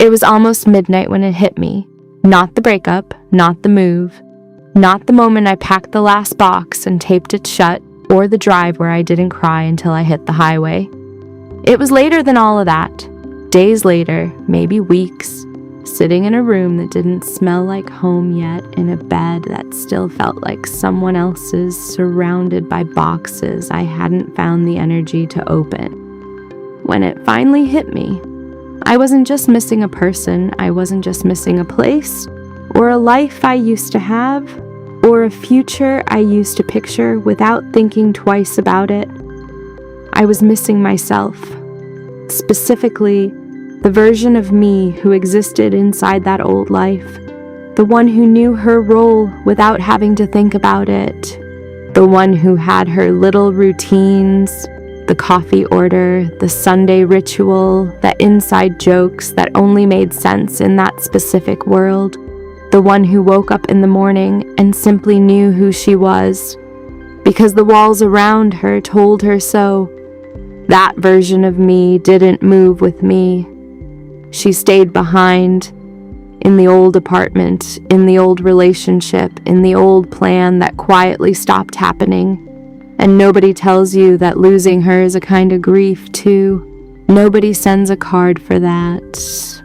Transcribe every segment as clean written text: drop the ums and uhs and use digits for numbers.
It was almost midnight when it hit me. Not the breakup, not the move, not the moment I packed the last box and taped it shut, or the drive where I didn't cry until I hit the highway. It was later than all of that. Days later, maybe weeks, sitting in a room that didn't smell like home yet, in a bed that still felt like someone else's, surrounded by boxes I hadn't found the energy to open. When it finally hit me, I wasn't just missing a person, I wasn't just missing a place, or a life I used to have, or a future I used to picture without thinking twice about it. I was missing myself, specifically the version of me who existed inside that old life, the one who knew her role without having to think about it, the one who had her little routines, the coffee order, the Sunday ritual, the inside jokes that only made sense in that specific world, the one who woke up in the morning and simply knew who she was, because the walls around her told her so. That version of me didn't move with me. She stayed behind, in the old apartment, in the old relationship, in the old plan that quietly stopped happening. And nobody tells you that losing her is a kind of grief, too. Nobody sends a card for that.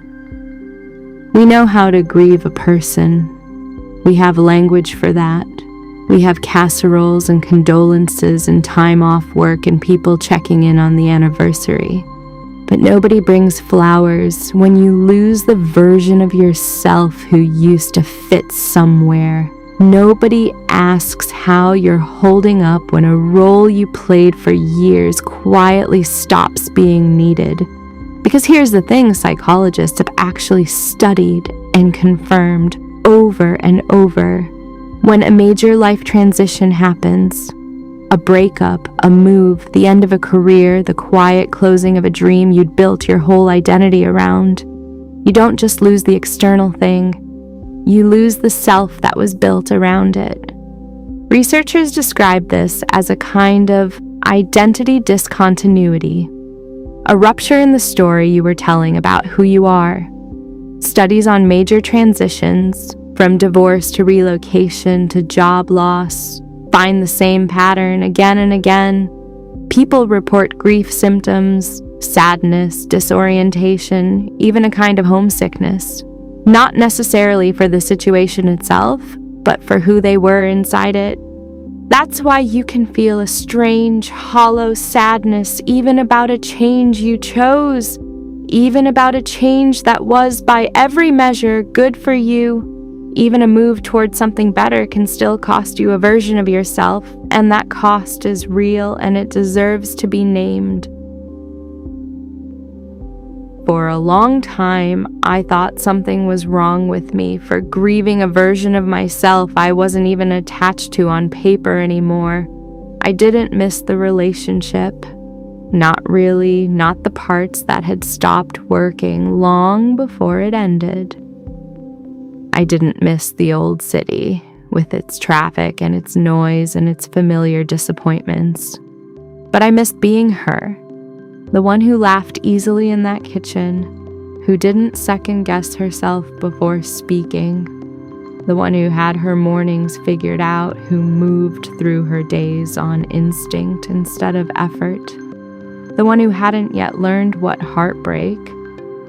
We know how to grieve a person. We have language for that. We have casseroles and condolences and time off work and people checking in on the anniversary. But nobody brings flowers when you lose the version of yourself who used to fit somewhere. Nobody asks how you're holding up when a role you played for years quietly stops being needed. Because here's the thing, psychologists have actually studied and confirmed over and over. When a major life transition happens, a breakup, a move, the end of a career, the quiet closing of a dream you'd built your whole identity around, you don't just lose the external thing, you lose the self that was built around it. Researchers describe this as a kind of identity discontinuity, a rupture in the story you were telling about who you are. Studies on major transitions, from divorce to relocation to job loss, find the same pattern again and again. People report grief symptoms, sadness, disorientation, even a kind of homesickness. Not necessarily for the situation itself, but for who they were inside it. That's why you can feel a strange, hollow sadness even about a change you chose, even about a change that was by every measure good for you. Even a move towards something better can still cost you a version of yourself, and that cost is real and it deserves to be named. For a long time, I thought something was wrong with me for grieving a version of myself I wasn't even attached to on paper anymore. I didn't miss the relationship. Not really, not the parts that had stopped working long before it ended. I didn't miss the old city, with its traffic and its noise and its familiar disappointments. But I missed being her, the one who laughed easily in that kitchen, who didn't second-guess herself before speaking, the one who had her mornings figured out, who moved through her days on instinct instead of effort, the one who hadn't yet learned what heartbreak,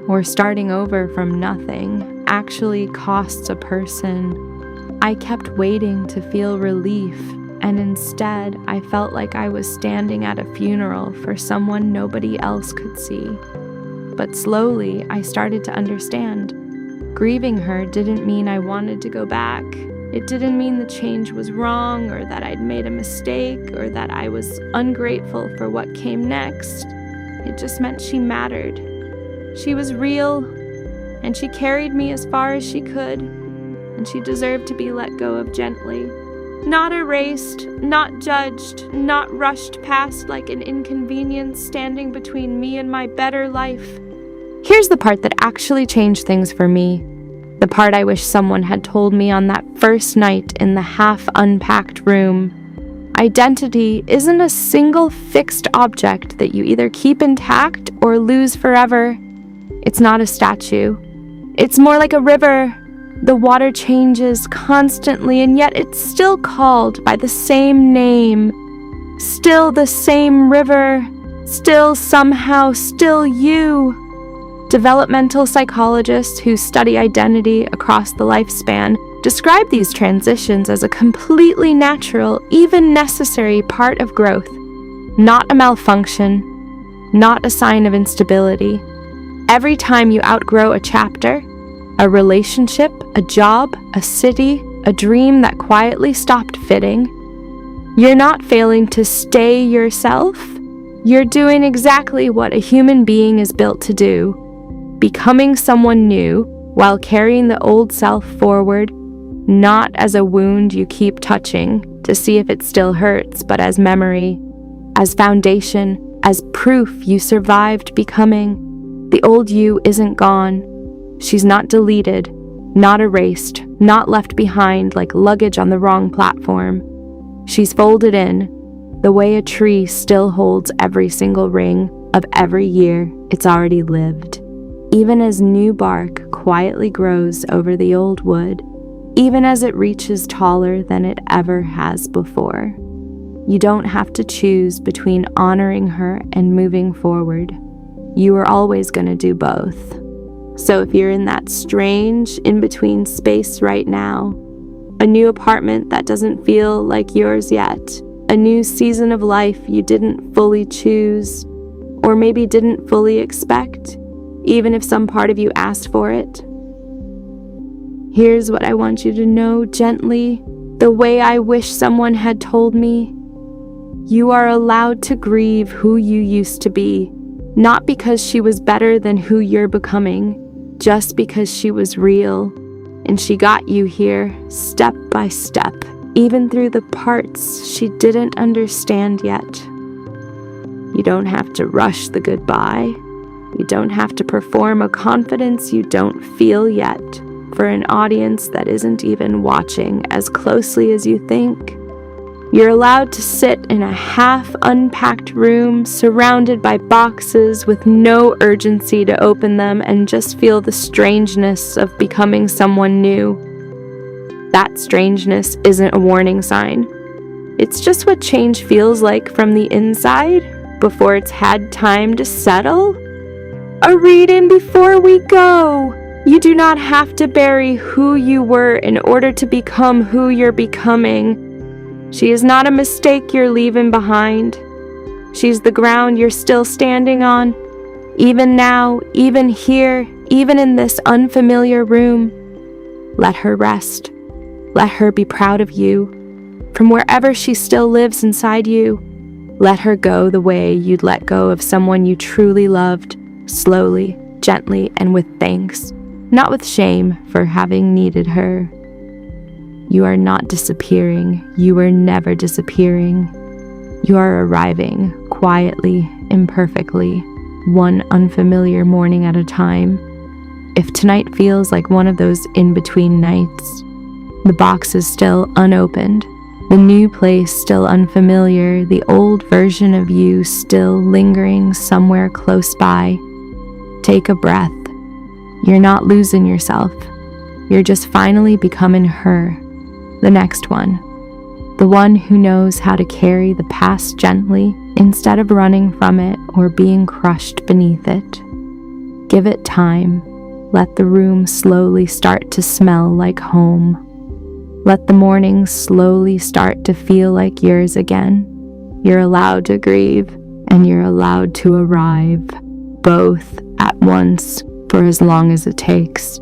or starting over from nothing, actually costs a person. I kept waiting to feel relief, and instead I felt like I was standing at a funeral for someone nobody else could see. But slowly I started to understand. Grieving her didn't mean I wanted to go back. It didn't mean the change was wrong, or that I'd made a mistake, or that I was ungrateful for what came next. It just meant she mattered. She was real, and she carried me as far as she could, and she deserved to be let go of gently. Not erased, not judged, not rushed past like an inconvenience standing between me and my better life. Here's the part that actually changed things for me. The part I wish someone had told me on that first night in the half-unpacked room. Identity isn't a single fixed object that you either keep intact or lose forever. It's not a statue. It's more like a river. The water changes constantly, and yet it's still called by the same name. Still the same river. Still somehow still you. Developmental psychologists who study identity across the lifespan describe these transitions as a completely natural, even necessary part of growth, not a malfunction, not a sign of instability. Every time you outgrow a chapter, a relationship, a job, a city, a dream that quietly stopped fitting, you're not failing to stay yourself. You're doing exactly what a human being is built to do, becoming someone new while carrying the old self forward, not as a wound you keep touching to see if it still hurts, but as memory, as foundation, as proof you survived becoming. The old you isn't gone. She's not deleted, not erased, not left behind like luggage on the wrong platform. She's folded in, the way a tree still holds every single ring of every year it's already lived. Even as new bark quietly grows over the old wood, even as it reaches taller than it ever has before. You don't have to choose between honoring her and moving forward. You are always going to do both. So if you're in that strange in-between space right now, a new apartment that doesn't feel like yours yet, a new season of life you didn't fully choose, or maybe didn't fully expect, even if some part of you asked for it. Here's what I want you to know gently, the way I wish someone had told me. You are allowed to grieve who you used to be, not because she was better than who you're becoming, just because she was real, and she got you here, step by step, even through the parts she didn't understand yet. You don't have to rush the goodbye. You don't have to perform a confidence you don't feel yet for an audience that isn't even watching as closely as you think. You're allowed to sit in a half-unpacked room surrounded by boxes with no urgency to open them and just feel the strangeness of becoming someone new. That strangeness isn't a warning sign. It's just what change feels like from the inside before it's had time to settle. A read-in before we go. You do not have to bury who you were in order to become who you're becoming. She is not a mistake you're leaving behind. She's the ground you're still standing on. Even now, even here, even in this unfamiliar room. Let her rest. Let her be proud of you. From wherever she still lives inside you, let her go the way you'd let go of someone you truly loved, slowly, gently, and with thanks, not with shame for having needed her. You are not disappearing. You are never disappearing. You are arriving, quietly, imperfectly, one unfamiliar morning at a time. If tonight feels like one of those in-between nights, the box is still unopened, the new place still unfamiliar, the old version of you still lingering somewhere close by, take a breath. You're not losing yourself. You're just finally becoming her. The next one, the one who knows how to carry the past gently instead of running from it or being crushed beneath it. Give it time. Let the room slowly start to smell like home. Let the mornings slowly start to feel like yours again. You're allowed to grieve and you're allowed to arrive, both at once for as long as it takes.